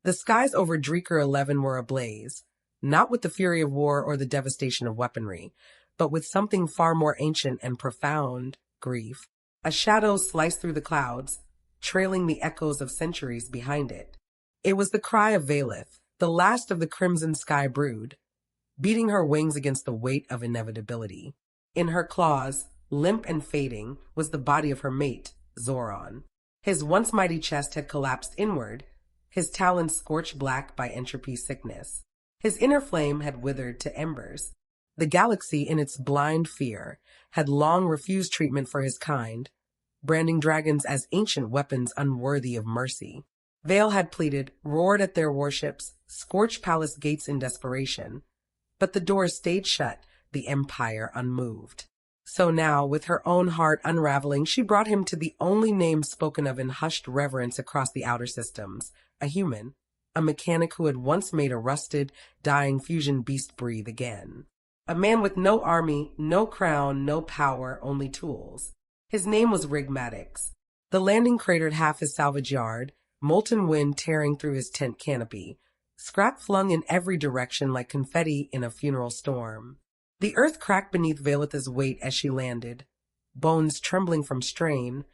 The skies over Dreker 11 were ablaze, not with the fury of war or the devastation of weaponry, but with something far more ancient and profound, grief. A shadow sliced through the clouds, trailing the echoes of centuries behind it. It was the cry of Veilith, the last of the crimson sky brood, beating her wings against the weight of inevitability. In her claws, limp and fading, was the body of her mate, Zoran. His once mighty chest had collapsed inward, his talons scorched black by entropy sickness. His inner flame had withered to embers. The galaxy, in its blind fear, had long refused treatment for his kind, branding dragons as ancient weapons unworthy of mercy. Veil had pleaded, roared at their warships, scorched palace gates in desperation. But the doors stayed shut, the empire unmoved. So now, with her own heart unraveling, she brought him to the only name spoken of in hushed reverence across the outer systems, a human, a mechanic who had once made a rusted, dying fusion beast breathe again. A man with no army, no crown, no power, only tools. His name was Rig Maddox. The landing cratered half his salvage yard, molten wind tearing through his tent canopy, scrap flung in every direction like confetti in a funeral storm. The earth cracked beneath Veilith's weight as she landed, bones trembling from strain,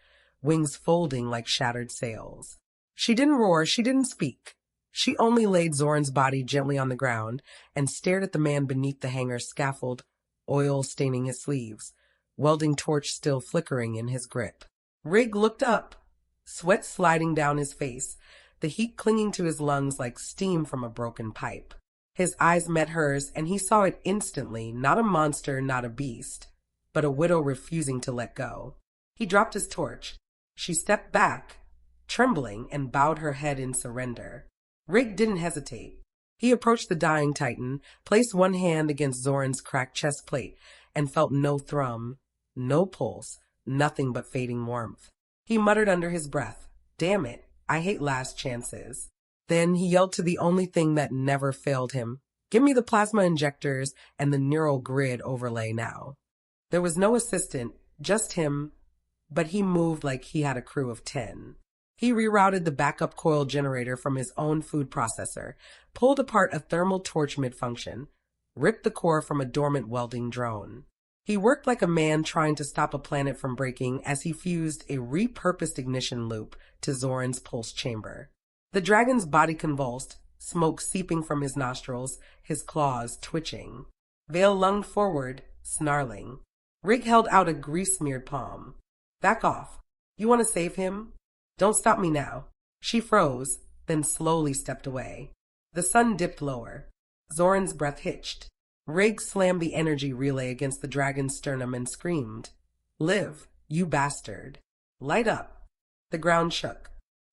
wings folding like shattered sails. She didn't roar, she didn't speak. She only laid Zoran's body gently on the ground and stared at the man beneath the hangar's scaffold, oil staining his sleeves, welding torch still flickering in his grip. Rig looked up, sweat sliding down his face, the heat clinging to his lungs like steam from a broken pipe. His eyes met hers, and he saw it instantly, not a monster, not a beast, but a widow refusing to let go. He dropped his torch. She stepped back, trembling, and bowed her head in surrender. Rig didn't hesitate. He approached the dying titan, placed one hand against Zoran's cracked chest plate, and felt no thrum, no pulse, nothing but fading warmth. He muttered under his breath, "Damn it, I hate last chances." Then he yelled to the only thing that never failed him, "Give me the plasma injectors and the neural grid overlay now." There was no assistant, just him, but he moved like he had a crew of 10. He rerouted the backup coil generator from his own food processor, pulled apart a thermal torch mid-function, ripped the core from a dormant welding drone. He worked like a man trying to stop a planet from breaking as he fused a repurposed ignition loop to Zoran's pulse chamber. The dragon's body convulsed, smoke seeping from his nostrils, his claws twitching. Veil lunged forward, snarling. Rig held out a grease-smeared palm. "Back off. You want to save him? Don't stop me now." She froze, then slowly stepped away. The sun dipped lower. Zoran's breath hitched. Rig slammed the energy relay against the dragon's sternum and screamed, "Live, you bastard. Light up." The ground shook.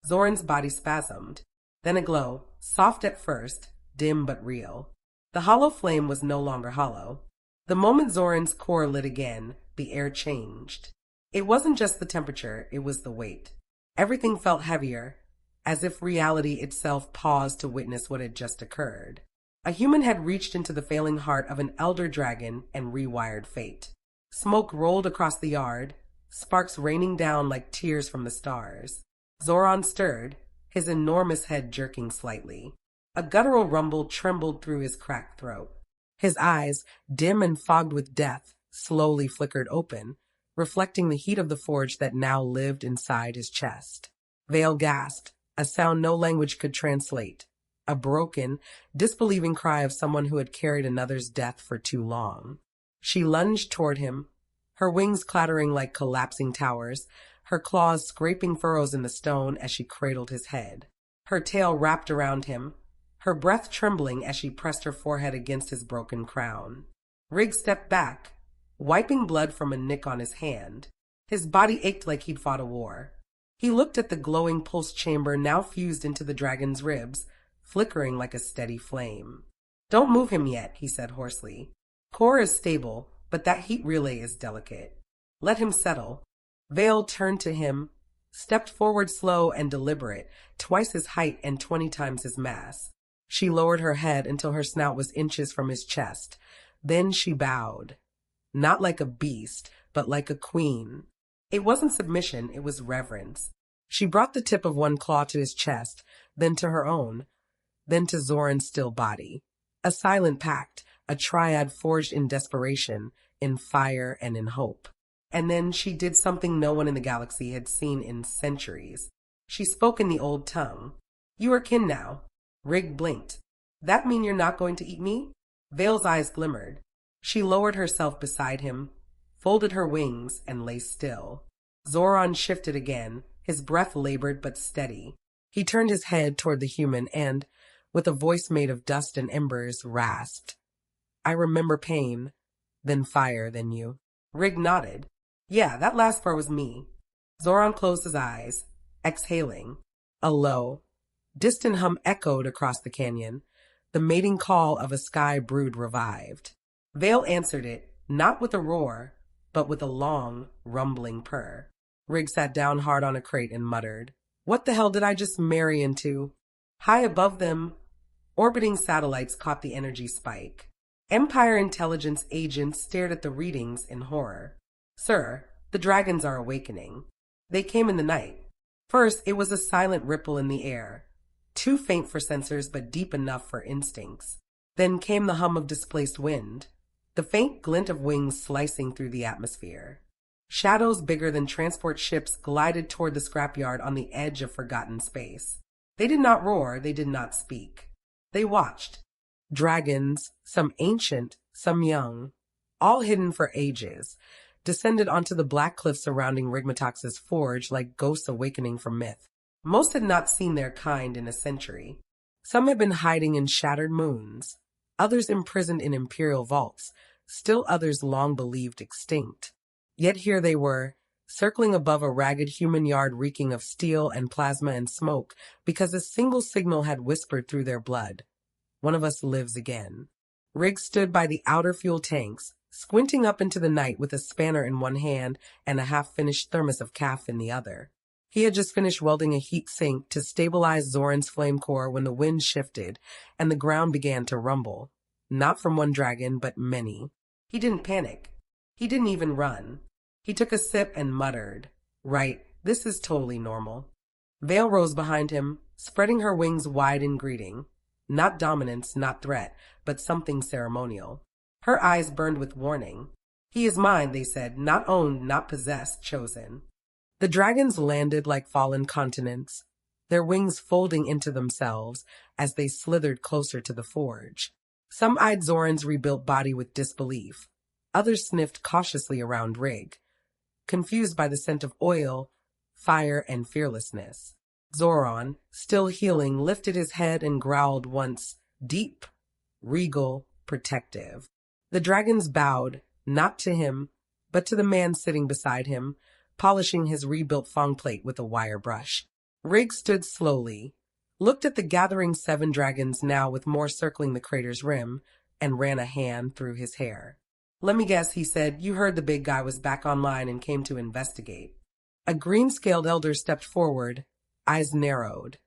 Zoran's body spasmed. Then a glow, soft at first, dim but real. The hollow flame was no longer hollow. The moment Zoran's core lit again, the air changed. It wasn't just the temperature, it was the weight. Everything felt heavier, as if reality itself paused to witness what had just occurred. A human had reached into the failing heart of an elder dragon and rewired fate. Smoke rolled across the yard, sparks raining down like tears from the stars. Zoran stirred, his enormous head jerking slightly. A guttural rumble trembled through his cracked throat. His eyes, dim and fogged with death, slowly flickered open, reflecting the heat of the forge that now lived inside his chest. Veil gasped, a sound no language could translate. A broken, disbelieving cry of someone who had carried another's death for too long. She lunged toward him, her wings clattering like collapsing towers, her claws scraping furrows in the stone as she cradled his head. Her tail wrapped around him, her breath trembling as she pressed her forehead against his broken crown. Rig stepped back, wiping blood from a nick on his hand. His body ached like he'd fought a war. He looked at the glowing pulse chamber now fused into the dragon's ribs, flickering like a steady flame. "Don't move him yet," he said hoarsely. "Core is stable, but that heat relay is delicate. Let him settle." Veil turned to him, stepped forward slow and deliberate, twice his height and 20 times his mass. She lowered her head until her snout was inches from his chest. Then she bowed. Not like a beast, but like a queen. It wasn't submission, it was reverence. She brought the tip of one claw to his chest, then to her own, then to Zoran's still body. A silent pact, a triad forged in desperation, in fire and in hope. And then she did something no one in the galaxy had seen in centuries. She spoke in the old tongue. You are kin now. Rig blinked. That mean you're not going to eat me? Veil's eyes glimmered. She lowered herself beside him, folded her wings, and lay still. Zoran shifted again, his breath labored but steady. He turned his head toward the human and, with a voice made of dust and embers, rasped. I remember pain, then fire, then you. Rig nodded. Yeah, that last part was me. Zoran closed his eyes, exhaling. A low, distant hum echoed across the canyon. The mating call of a sky brood revived. Veil answered it, not with a roar, but with a long, rumbling purr. Rig sat down hard on a crate and muttered, What the hell did I just marry into? High above them, orbiting satellites caught the energy spike. Empire intelligence agents stared at the readings in horror. Sir, the dragons are awakening. They came in the night. First, it was a silent ripple in the air, too faint for sensors but deep enough for instincts. Then came the hum of displaced wind, the faint glint of wings slicing through the atmosphere. Shadows bigger than transport ships glided toward the scrapyard on the edge of forgotten space. They did not roar, they did not speak. They watched. Dragons, some ancient, some young, all hidden for ages, descended onto the black cliffs surrounding Rig Maddox's forge like ghosts awakening from myth. Most had not seen their kind in a century. Some had been hiding in shattered moons, others imprisoned in imperial vaults, still others long believed extinct. Yet here they were, circling above a ragged human yard reeking of steel and plasma and smoke, because a single signal had whispered through their blood. One of us lives again. Rig stood by the outer fuel tanks, squinting up into the night with a spanner in one hand and a half-finished thermos of calf in the other. He had just finished welding a heat sink to stabilize Zoran's flame core when the wind shifted and the ground began to rumble. Not from one dragon, but many. He didn't panic. He didn't even run. He took a sip and muttered, Right, this is totally normal. Veil rose behind him, spreading her wings wide in greeting. Not dominance, not threat, but something ceremonial. Her eyes burned with warning. He is mine, they said, not owned, not possessed, chosen. The dragons landed like fallen continents, their wings folding into themselves as they slithered closer to the forge. Some eyed Zoran's rebuilt body with disbelief. Others sniffed cautiously around Rig, confused by the scent of oil, fire, and fearlessness. Zoran, still healing, lifted his head and growled once, deep, regal, protective. The dragons bowed, not to him, but to the man sitting beside him, polishing his rebuilt fong plate with a wire brush. Rig stood slowly, looked at the gathering 7 dragons now with more circling the crater's rim, and ran a hand through his hair. Let me guess, he said, you heard the big guy was back online and came to investigate. A green-scaled elder stepped forward, eyes narrowed,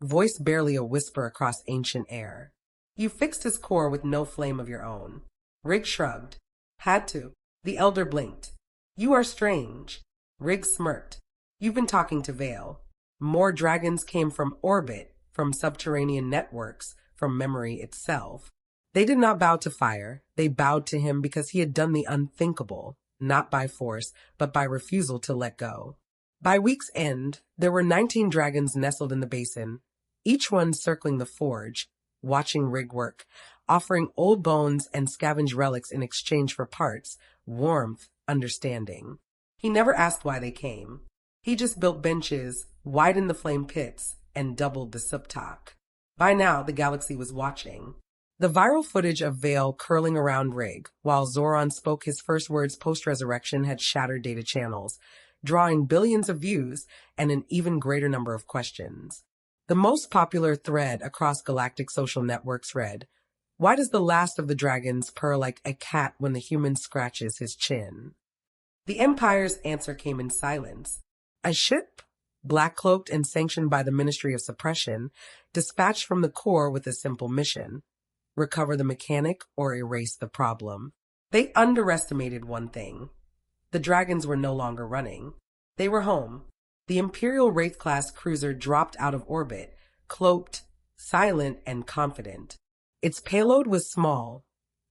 voice barely a whisper across ancient air. You fixed his core with no flame of your own. Rig shrugged. Had to. The elder blinked. You are strange. Rig smirked. You've been talking to Veil. More dragons came from orbit, from subterranean networks, from memory itself. They did not bow to fire. They bowed to him because he had done the unthinkable, not by force, but by refusal to let go. By week's end, there were 19 dragons nestled in the basin, each one circling the forge, watching Rig work, offering old bones and scavenged relics in exchange for parts, warmth, understanding. He never asked why they came. He just built benches, widened the flame pits, and doubled the subtalk. By now, the galaxy was watching. The viral footage of Veil curling around Rig, while Zoran spoke his first words post-resurrection, had shattered data channels, drawing billions of views and an even greater number of questions. The most popular thread across Galactic social networks read, Why does the last of the dragons purr like a cat when the human scratches his chin? The Empire's answer came in silence. A ship, black-cloaked and sanctioned by the Ministry of Suppression, dispatched from the core with a simple mission: recover the mechanic or erase the problem. They underestimated one thing. The dragons were no longer running. They were home. The Imperial Wraith-class cruiser dropped out of orbit, cloaked, silent and confident. Its payload was small,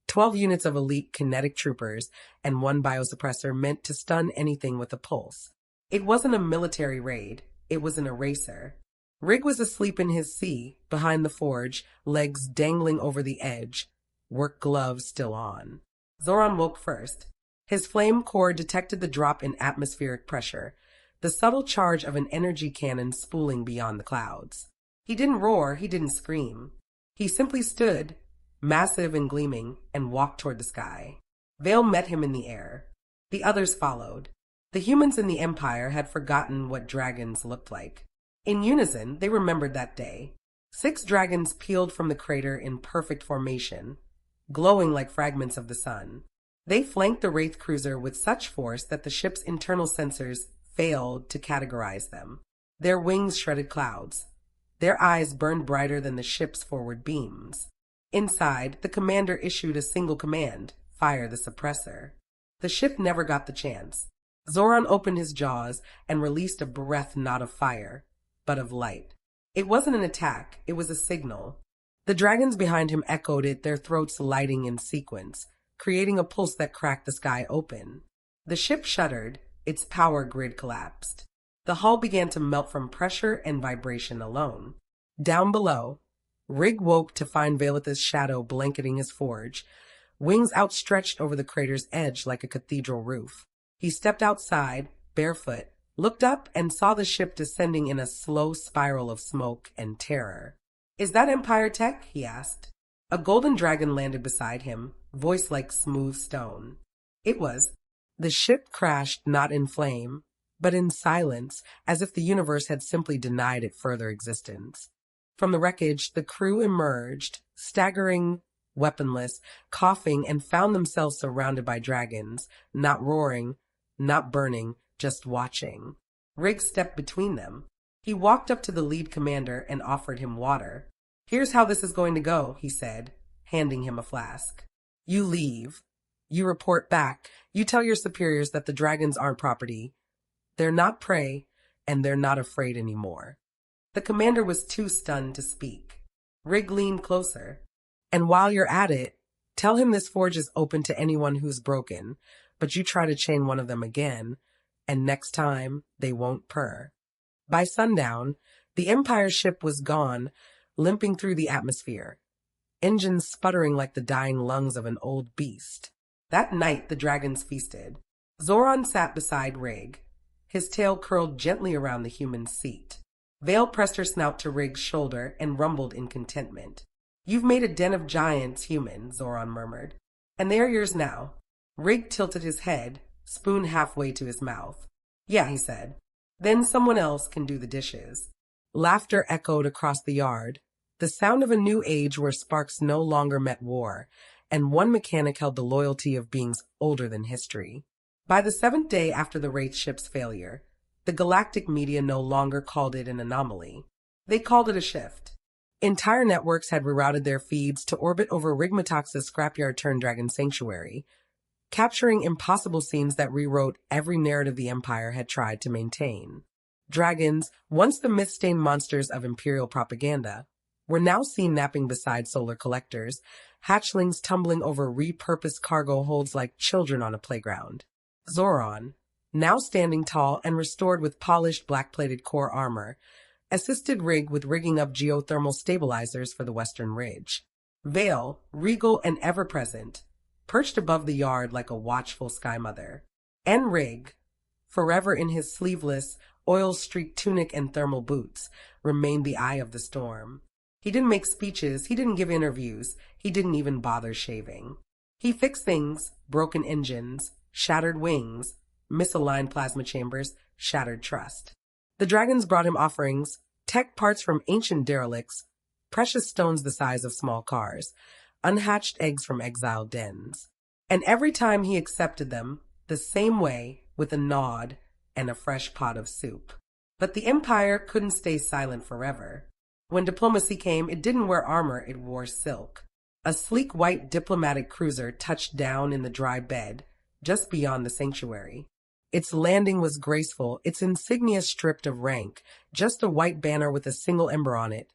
12 units of elite kinetic troopers and one biosuppressor meant to stun anything with a pulse. It wasn't a military raid, it was an eraser. Rig was asleep in his sea, behind the forge, legs dangling over the edge, work gloves still on. Zoran woke first. His flame core detected the drop in atmospheric pressure, the subtle charge of an energy cannon spooling beyond the clouds. He didn't roar, he didn't scream. He simply stood, massive and gleaming, and walked toward the sky. Veil met him in the air. The others followed. The humans in the Empire had forgotten what dragons looked like. In unison, they remembered that day. 6 dragons peeled from the crater in perfect formation, glowing like fragments of the sun. They flanked the Wraith cruiser with such force that the ship's internal sensors failed to categorize them. Their wings shredded clouds. Their eyes burned brighter than the ship's forward beams. Inside, the commander issued a single command: fire the suppressor. The ship never got the chance. Zoran opened his jaws and released a breath not of fire, but of light. It wasn't an attack, it was a signal. The dragons behind him echoed it, their throats lighting in sequence, creating a pulse that cracked the sky open. The ship shuddered, its power grid collapsed. The hull began to melt from pressure and vibration alone. Down below, Rig woke to find Veilith's shadow blanketing his forge, wings outstretched over the crater's edge like a cathedral roof. He stepped outside, barefoot, looked up and saw the ship descending in a slow spiral of smoke and terror. "Is that Empire tech?" he asked. A golden dragon landed beside him, voice like smooth stone. It was. The ship crashed not in flame, but in silence, as if the universe had simply denied it further existence. From the wreckage, the crew emerged, staggering, weaponless, coughing, and found themselves surrounded by dragons, not roaring, not burning, just watching. Rig stepped between them. He walked up to the lead commander and offered him water. "Here's how this is going to go," he said, handing him a flask. "You leave. You report back. You tell your superiors that the dragons aren't property. They're not prey, and they're not afraid anymore." The commander was too stunned to speak. Rig leaned closer. "And while you're at it, tell him this forge is open to anyone who's broken, but you try to chain one of them again, and next time they won't purr." By sundown, the Empire ship was gone, limping through the atmosphere, engines sputtering like the dying lungs of an old beast. That night, the dragons feasted. Zoran sat beside Rig, his tail curled gently around the human's seat. Veil pressed her snout to Rig's shoulder and rumbled in contentment. "You've made a den of giants, human," Zoran murmured. "And they are yours now." Rig tilted his head, spoon halfway to his mouth. "Yeah," he said. "Then someone else can do the dishes." Laughter echoed across the yard, the sound of a new age where sparks no longer met war, and one mechanic held the loyalty of beings older than history. By the 7th day after the Wraith ship's failure, the Galactic media no longer called it an anomaly. They called it a shift. Entire networks had rerouted their feeds to orbit over Rig Maddox's scrapyard-turned-dragon sanctuary, capturing impossible scenes that rewrote every narrative the Empire had tried to maintain. Dragons, once the myth-stained monsters of Imperial propaganda, were now seen napping beside solar collectors, hatchlings tumbling over repurposed cargo holds like children on a playground. Zoran, now standing tall and restored with polished black-plated core armor, assisted Rig with rigging up geothermal stabilizers for the western ridge. Veil, regal and ever-present, perched above the yard like a watchful sky mother. And Rig, forever in his sleeveless, oil-streaked tunic and thermal boots, remained the eye of the storm. He didn't make speeches, he didn't give interviews, he didn't even bother shaving. He fixed things: broken engines, shattered wings, misaligned plasma chambers, shattered trust. The dragons brought him offerings, tech parts from ancient derelicts, precious stones the size of small cars, unhatched eggs from exiled dens. And every time he accepted them, the same way, with a nod and a fresh pot of soup. But the Empire couldn't stay silent forever. When diplomacy came, it didn't wear armor, it wore silk. A sleek white diplomatic cruiser touched down in the dry bed, just beyond the sanctuary. Its landing was graceful, its insignia stripped of rank, just a white banner with a single ember on it,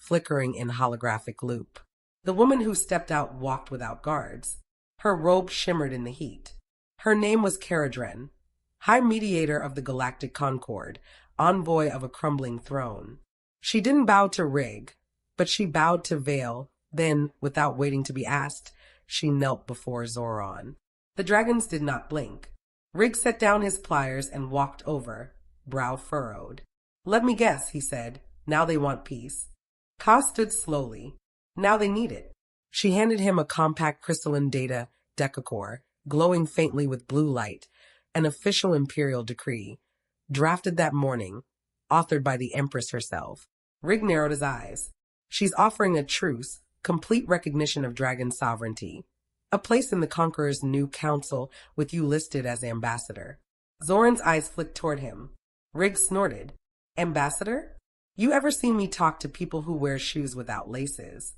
flickering in holographic loop. The woman who stepped out walked without guards. Her robe shimmered in the heat. Her name was Caradren, High Mediator of the Galactic Concord, envoy of a crumbling throne. She didn't bow to Rig, but she bowed to Veil. Then, without waiting to be asked, she knelt before Zoran. The dragons did not blink. Rig set down his pliers and walked over, brow furrowed. "Let me guess," he said. "Now they want peace." Ka stood slowly. "Now they need it." She handed him a compact crystalline data decacore, glowing faintly with blue light, an official imperial decree, drafted that morning, authored by the Empress herself. Rig narrowed his eyes. "She's offering a truce, complete recognition of dragon sovereignty, a place in the Conqueror's new council with you listed as ambassador." Zoran's eyes flicked toward him. Rig snorted. "Ambassador? You ever seen me talk to people who wear shoes without laces?"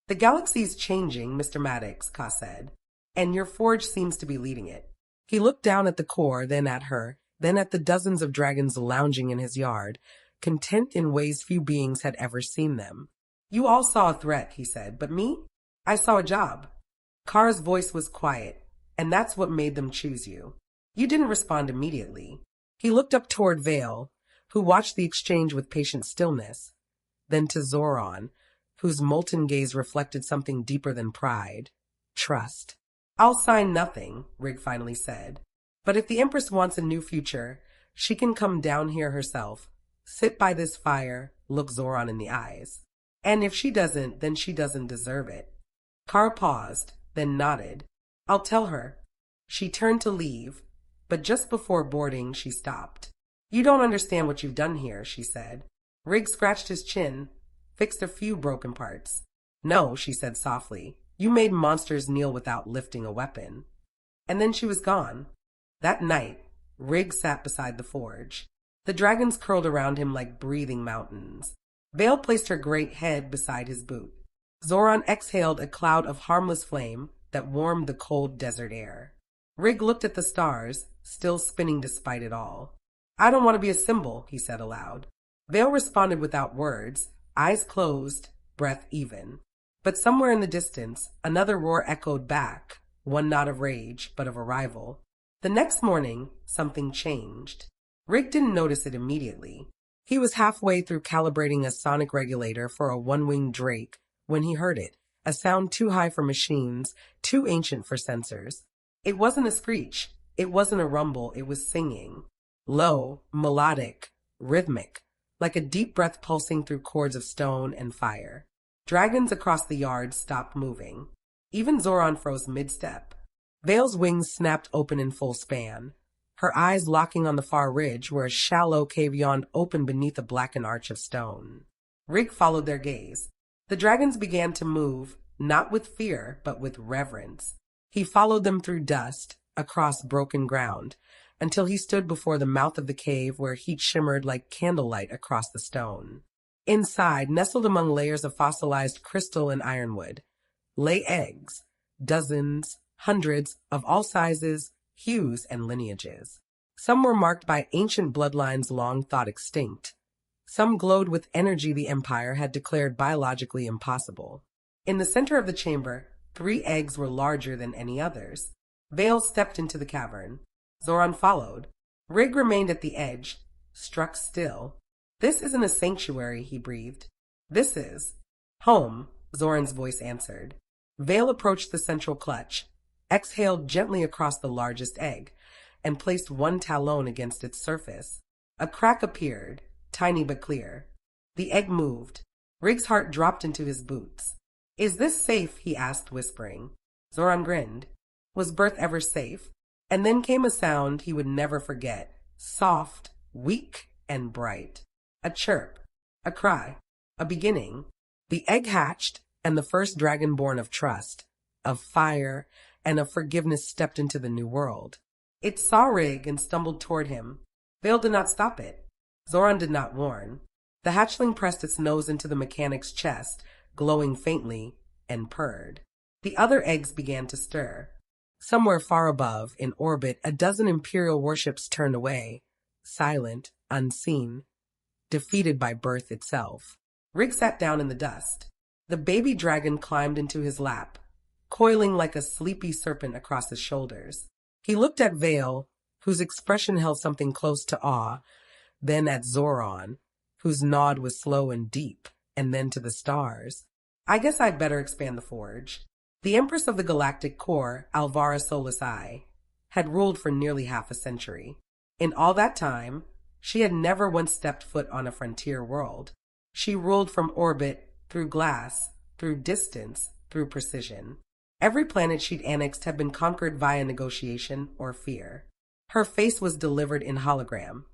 "The galaxy's changing," Mr. Maddox, Ka said, "and your forge seems to be leading it." He looked down at the core, then at her, then at the dozens of dragons lounging in his yard, content in ways few beings had ever seen them. "You all saw a threat," he said, "but me? I saw a job." Kara's voice was quiet, "And that's what made them choose you. You didn't respond immediately." He looked up toward Veil, who watched the exchange with patient stillness, then to Zoran, whose molten gaze reflected something deeper than pride, trust. "I'll sign nothing," Rig finally said. "But if the Empress wants a new future, she can come down here herself, sit by this fire, look Zoran in the eyes. And if she doesn't, then she doesn't deserve it." Kara paused, then nodded. "I'll tell her." She turned to leave, but just before boarding, she stopped. "You don't understand what you've done here," she said. Rig scratched his chin, fixed a few broken parts. "No," she said softly. "You made monsters kneel without lifting a weapon." And then she was gone. That night, Rig sat beside the forge. The dragons curled around him like breathing mountains. Veil placed her great head beside his boot. Zoran exhaled a cloud of harmless flame that warmed the cold desert air. Rig looked at the stars, still spinning despite it all. "I don't want to be a symbol," he said aloud. Veil responded without words, eyes closed, breath even. But somewhere in the distance, another roar echoed back, one not of rage, but of arrival. The next morning, something changed. Rig didn't notice it immediately. He was halfway through calibrating a sonic regulator for a one-winged drake when he heard it, a sound too high for machines, too ancient for sensors. It wasn't a screech, it wasn't a rumble, it was singing. Low, melodic, rhythmic, like a deep breath pulsing through cords of stone and fire. Dragons across the yard stopped moving. Even Zoran froze mid-step. Veil's wings snapped open in full span, her eyes locking on the far ridge where a shallow cave yawned open beneath a blackened arch of stone. Rig followed their gaze. The dragons began to move, not with fear, but with reverence. He followed them through dust, across broken ground, until he stood before the mouth of the cave where heat shimmered like candlelight across the stone. Inside, nestled among layers of fossilized crystal and ironwood, lay eggs, dozens, hundreds, of all sizes, hues, and lineages. Some were marked by ancient bloodlines long thought extinct. Some glowed with energy the Empire had declared biologically impossible. In the center of the chamber, 3 eggs were larger than any others. Veil stepped into the cavern. Zoran followed. Rig remained at the edge, struck still. "This isn't a sanctuary," he breathed. "This is." "Home," Zoran's voice answered. Veil approached the central clutch, exhaled gently across the largest egg, and placed one talon against its surface. A crack appeared, tiny but clear. The egg moved. Rig's heart dropped into his boots. "Is this safe?" he asked, whispering. Zoran grinned. Was birth ever safe? And then came a sound he would never forget, soft, weak, and bright. A chirp, a cry, a beginning. The egg hatched, and the first dragon born of trust, of fire, and of forgiveness stepped into the new world. It saw Rig and stumbled toward him. Veil did not stop it. Zoran did not warn. The hatchling pressed its nose into the mechanic's chest, glowing faintly, and purred. The other eggs began to stir. Somewhere far above, in orbit, a dozen Imperial warships turned away, silent, unseen, defeated by birth itself. Rig sat down in the dust. The baby dragon climbed into his lap, coiling like a sleepy serpent across his shoulders. He looked at Veil, whose expression held something close to awe, then at Zoran, whose nod was slow and deep, and then to the stars. I guess I'd better expand the forge. The Empress of the Galactic Core, Alvara Solis I, had ruled for nearly half a century. In all that time, she had never once stepped foot on a frontier world. She ruled from orbit, through glass, through distance, through precision. Every planet she'd annexed had been conquered via negotiation or fear. Her face was delivered in hologram.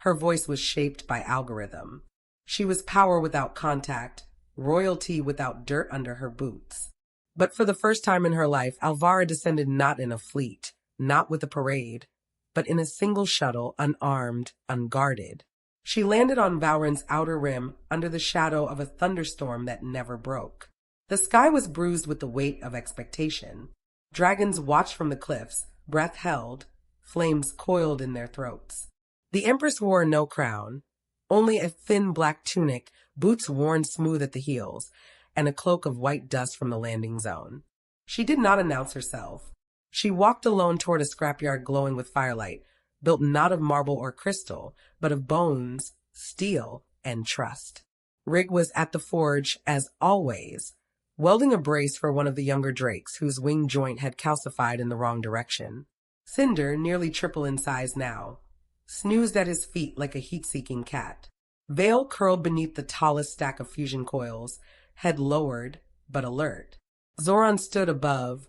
Her voice was shaped by algorithm. She was power without contact, royalty without dirt under her boots. But for the first time in her life, Alvara descended not in a fleet, not with a parade, but in a single shuttle, unarmed, unguarded. She landed on Vauren's outer rim under the shadow of a thunderstorm that never broke. The sky was bruised with the weight of expectation. Dragons watched from the cliffs, breath held, flames coiled in their throats. The Empress wore no crown, only a thin black tunic, boots worn smooth at the heels, and a cloak of white dust from the landing zone. She did not announce herself. She walked alone toward a scrapyard glowing with firelight, built not of marble or crystal, but of bones, steel, and trust. Rig was at the forge, as always, welding a brace for one of the younger drakes whose wing joint had calcified in the wrong direction. Cinder, nearly triple in size now, snoozed at his feet like a heat-seeking cat. Veil curled beneath the tallest stack of fusion coils, head lowered, but alert. Zoran stood above,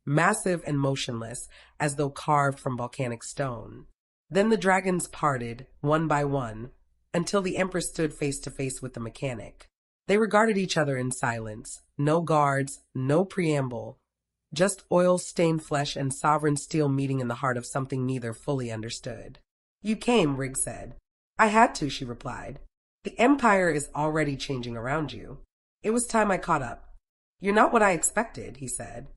massive and motionless, as though carved from volcanic stone. Then the dragons parted, one by one, until the Empress stood face to face with the mechanic. They regarded each other in silence. No guards, no preamble. Just oil-stained flesh and sovereign steel meeting in the heart of something neither fully understood. "You came," Rig said. "I had to," she replied. "The Empire is already changing around you. It was time I caught up." "You're not what I expected," he said.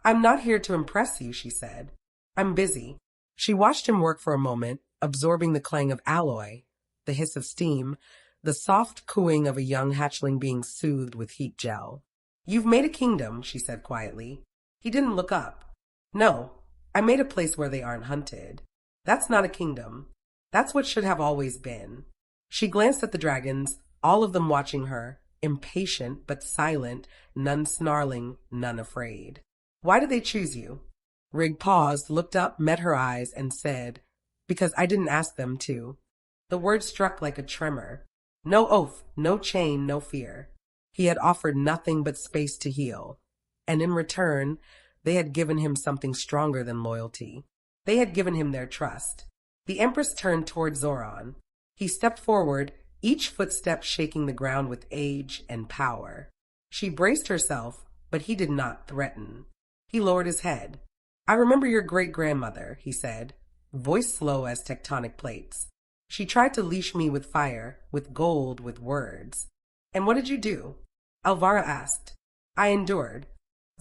"I'm not here to impress you," she said. "I'm busy." She watched him work for a moment, absorbing the clang of alloy, the hiss of steam, the soft cooing of a young hatchling being soothed with heat gel. "You've made a kingdom," she said quietly. He didn't look up. "No, I made a place where they aren't hunted. That's not a kingdom. That's what should have always been." She glanced at the dragons, all of them watching her, impatient but silent, none snarling, none afraid. "Why did they choose you?" Rig paused, looked up, met her eyes, and said, "Because I didn't ask them to." The word struck like a tremor. No oath, no chain, no fear. He had offered nothing but space to heal. And in return, they had given him something stronger than loyalty. They had given him their trust. The Empress turned toward Zoran. He stepped forward, each footstep shaking the ground with age and power. She braced herself, but he did not threaten. He lowered his head. "I remember your great-grandmother," he said, voice slow as tectonic plates. "She tried to leash me with fire, with gold, with words." "And what did you do?" Alvara asked. "I endured."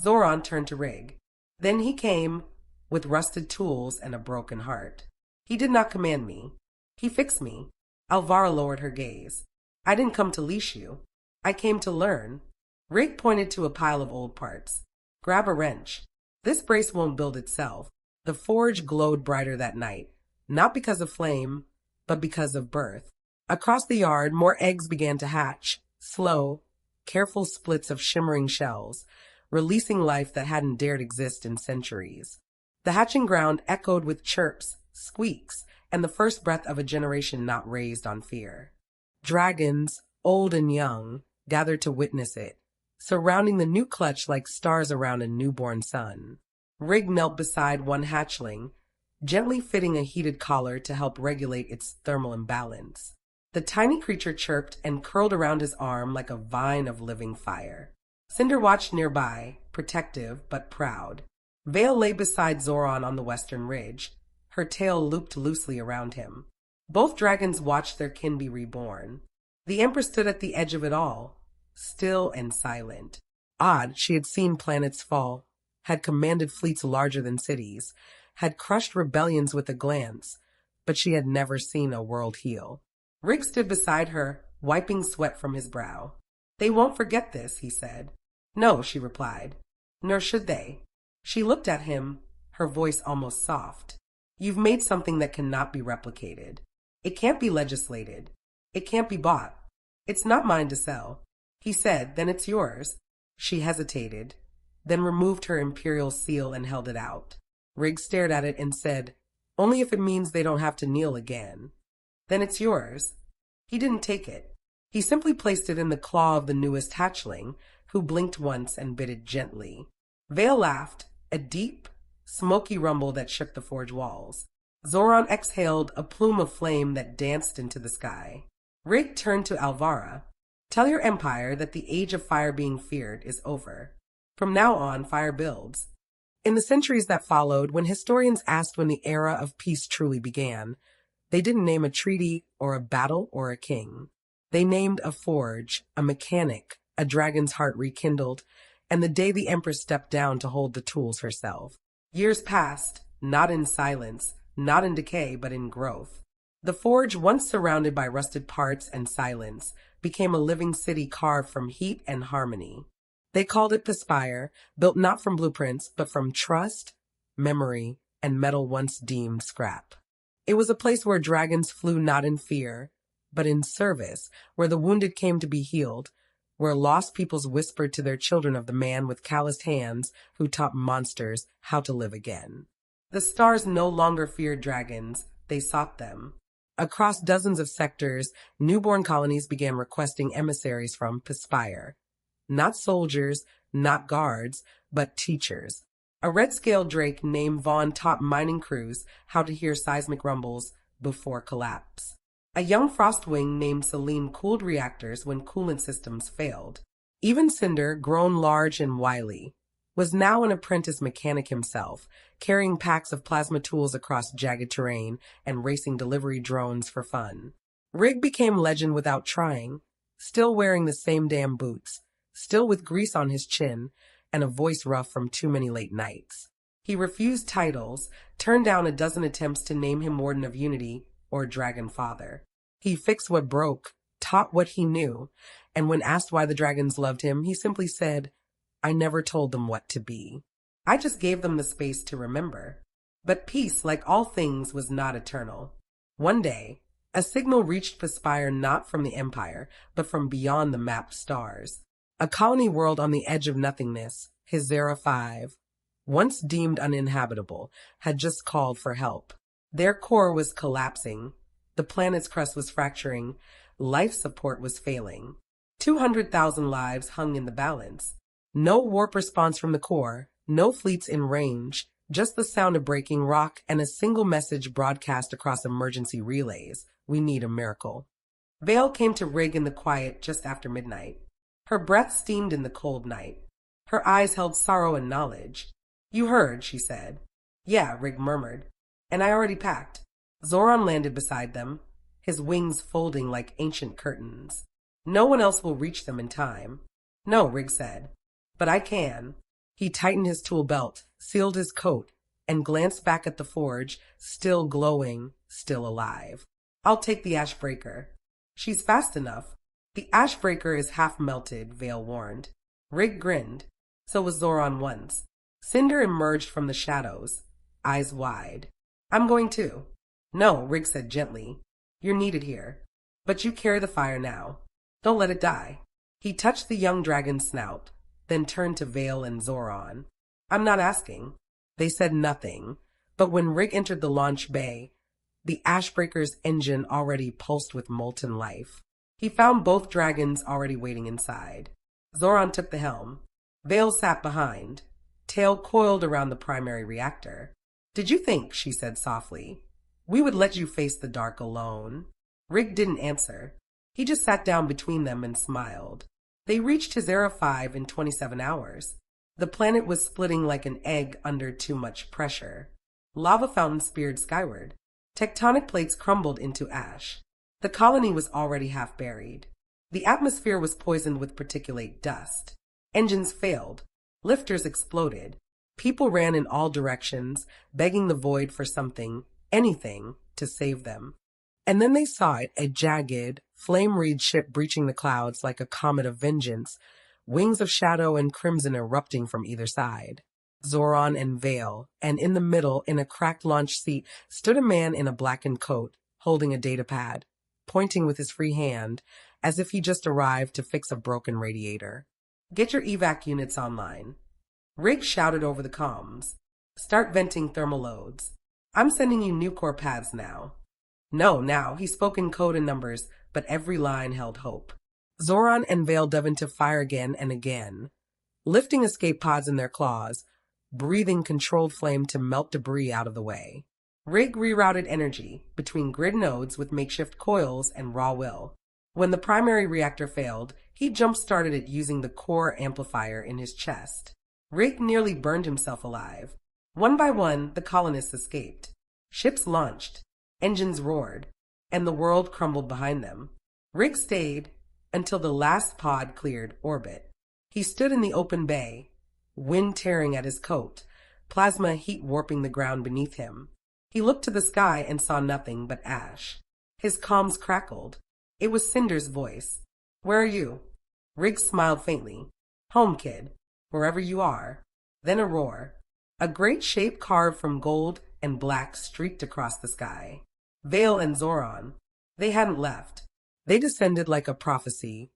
Zoran turned to Rig. Then he came, with rusted tools and a broken heart. "He did not command me. He fixed me." Alvara lowered her gaze. "I didn't come to leash you. I came to learn." Rig pointed to a pile of old parts. "Grab a wrench. This brace won't build itself." The forge glowed brighter that night, not because of flame, but because of birth. Across the yard, more eggs began to hatch, slow, careful splits of shimmering shells, releasing life that hadn't dared exist in centuries. The hatching ground echoed with chirps, squeaks, and the first breath of a generation not raised on fear. Dragons, old and young, gathered to witness it, surrounding the new clutch like stars around a newborn sun. Rig knelt beside one hatchling, gently fitting a heated collar to help regulate its thermal imbalance. The tiny creature chirped and curled around his arm like a vine of living fire. Cinder watched nearby, protective but proud. Veil lay beside Zoran on the western ridge, her tail looped loosely around him. Both dragons watched their kin be reborn. The Empress stood at the edge of it all, still and silent. Odd, she had seen planets fall, had commanded fleets larger than cities, had crushed rebellions with a glance, but she had never seen a world heal. Rig stood beside her, wiping sweat from his brow. They won't forget this, he said. No, she replied. Nor should they. She looked at him, her voice almost soft. You've made something that cannot be replicated. It can't be legislated. It can't be bought. It's not mine to sell. He said, then it's yours. She hesitated, then removed her imperial seal and held it out. Rig stared at it and said, only if it means they don't have to kneel again. Then it's yours. He didn't take it. He simply placed it in the claw of the newest hatchling, who blinked once and bit it gently. Veil laughed, a deep, smoky rumble that shook the forge walls. Zoran exhaled a plume of flame that danced into the sky. Rig turned to Alvara. Tell your empire that the age of fire being feared is over. From now on, fire builds. In the centuries that followed, when historians asked when the era of peace truly began, they didn't name a treaty or a battle or a king. They named a forge, a mechanic, a dragon's heart rekindled, and the day the Empress stepped down to hold the tools herself. Years passed, not in silence, not in decay, but in growth. The forge, once surrounded by rusted parts and silence, became a living city carved from heat and harmony. They called it Pespire, built not from blueprints, but from trust, memory, and metal once deemed scrap. It was a place where dragons flew not in fear, but in service, where the wounded came to be healed, where lost peoples whispered to their children of the man with calloused hands who taught monsters how to live again. The stars no longer feared dragons, they sought them. Across dozens of sectors, newborn colonies began requesting emissaries from Pespire. Not soldiers, not guards, but teachers. A red-scaled drake named Vaughn taught mining crews how to hear seismic rumbles before collapse. A young frostwing named Celine cooled reactors when coolant systems failed. Even Cinder, grown large and wily, was now an apprentice mechanic himself, carrying packs of plasma tools across jagged terrain and racing delivery drones for fun. Rig became legend without trying, still wearing the same damn boots, still with grease on his chin and a voice rough from too many late nights. He refused titles, turned down a dozen attempts to name him Warden of Unity or Dragon Father. He fixed what broke, taught what he knew, and when asked why the dragons loved him, he simply said, I never told them what to be. I just gave them the space to remember. But peace, like all things, was not eternal. One day, a signal reached Pespire not from the Empire, but from beyond the mapped stars. A colony world on the edge of nothingness, Hizera 5, once deemed uninhabitable, had just called for help. Their core was collapsing. The planet's crust was fracturing. Life support was failing. 200,000 lives hung in the balance. No warp response from the core, no fleets in range, just the sound of breaking rock and a single message broadcast across emergency relays. We need a miracle. Veil came to Rig in the quiet just after midnight. Her breath steamed in the cold night. Her eyes held sorrow and knowledge. You heard, she said. Yeah, Rig murmured. And I already packed. Zoran landed beside them, his wings folding like ancient curtains. No one else will reach them in time. No, Rig said. But I can. He tightened his tool belt, sealed his coat, and glanced back at the forge, still glowing, still alive. I'll take the ash breaker. She's fast enough. The ash breaker is half melted, Veil warned. Rig grinned. So was Zoran once. Cinder emerged from the shadows, eyes wide. I'm going too. No, Rig said gently. You're needed here. But you carry the fire now. Don't let it die. He touched the young dragon's snout, then turned to Veil and Zoran. I'm not asking. They said nothing, but when Rig entered the launch bay, the ashbreaker's engine already pulsed with molten life. He found both dragons already waiting inside. Zoran took the helm. Veil sat behind, tail coiled around the primary reactor. Did you think, she said softly, we would let you face the dark alone? Rig didn't answer. He just sat down between them and smiled. They reached Hizera 5 in 27 hours. The planet was splitting like an egg under too much pressure. Lava fountains speared skyward. Tectonic plates crumbled into ash. The colony was already half buried. The atmosphere was poisoned with particulate dust. Engines failed. Lifters exploded. People ran in all directions, begging the void for something, anything, to save them. And then they saw it, a jagged, flame-wreathed ship breaching the clouds like a comet of vengeance, wings of shadow and crimson erupting from either side. Zoran and Veil, and in the middle, in a cracked launch seat, stood a man in a blackened coat, holding a datapad, pointing with his free hand, as if he just arrived to fix a broken radiator. "Get your evac units online." Rig shouted over the comms. "Start venting thermal loads. I'm sending you new core paths now." No, now, he spoke in code and numbers, but every line held hope. Zoran and Veil dove into fire again and again, lifting escape pods in their claws, breathing controlled flame to melt debris out of the way. Rig rerouted energy between grid nodes with makeshift coils and raw will. When the primary reactor failed, he jump-started it using the core amplifier in his chest. Rig nearly burned himself alive. One by one, the colonists escaped. Ships launched, engines roared, and the world crumbled behind them. Rig stayed until the last pod cleared orbit. He stood in the open bay, wind tearing at his coat, plasma heat warping the ground beneath him. He looked to the sky and saw nothing but ash. His comms crackled. It was Cinder's voice. "Where are you?" Rig smiled faintly. "Home, kid. Wherever you are." Then a roar. A great shape carved from gold and black streaked across the sky. Veil and Zoran. They hadn't left. They descended like a prophecy,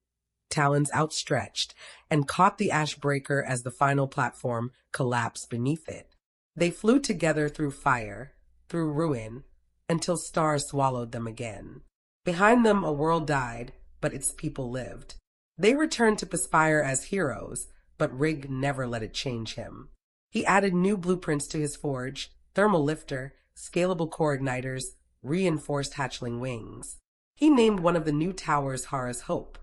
talons outstretched, and caught the ash breaker as the final platform collapsed beneath it. They flew together through fire, through ruin, until stars swallowed them again. Behind them a world died, but its people lived. They returned to Perspire as heroes, but Rig never let it change him. He added new blueprints to his forge, thermal lifter, scalable core igniters, reinforced hatchling wings. He named one of the new towers Hara's Hope.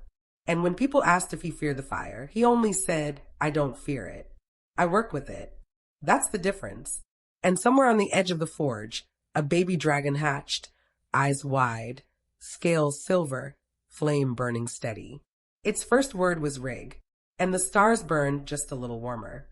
And when people asked if he feared the fire, he only said, "I don't fear it. I work with it." That's the difference. And somewhere on the edge of the forge, a baby dragon hatched, eyes wide, scales silver, flame burning steady. Its first word was Rig, and the stars burned just a little warmer.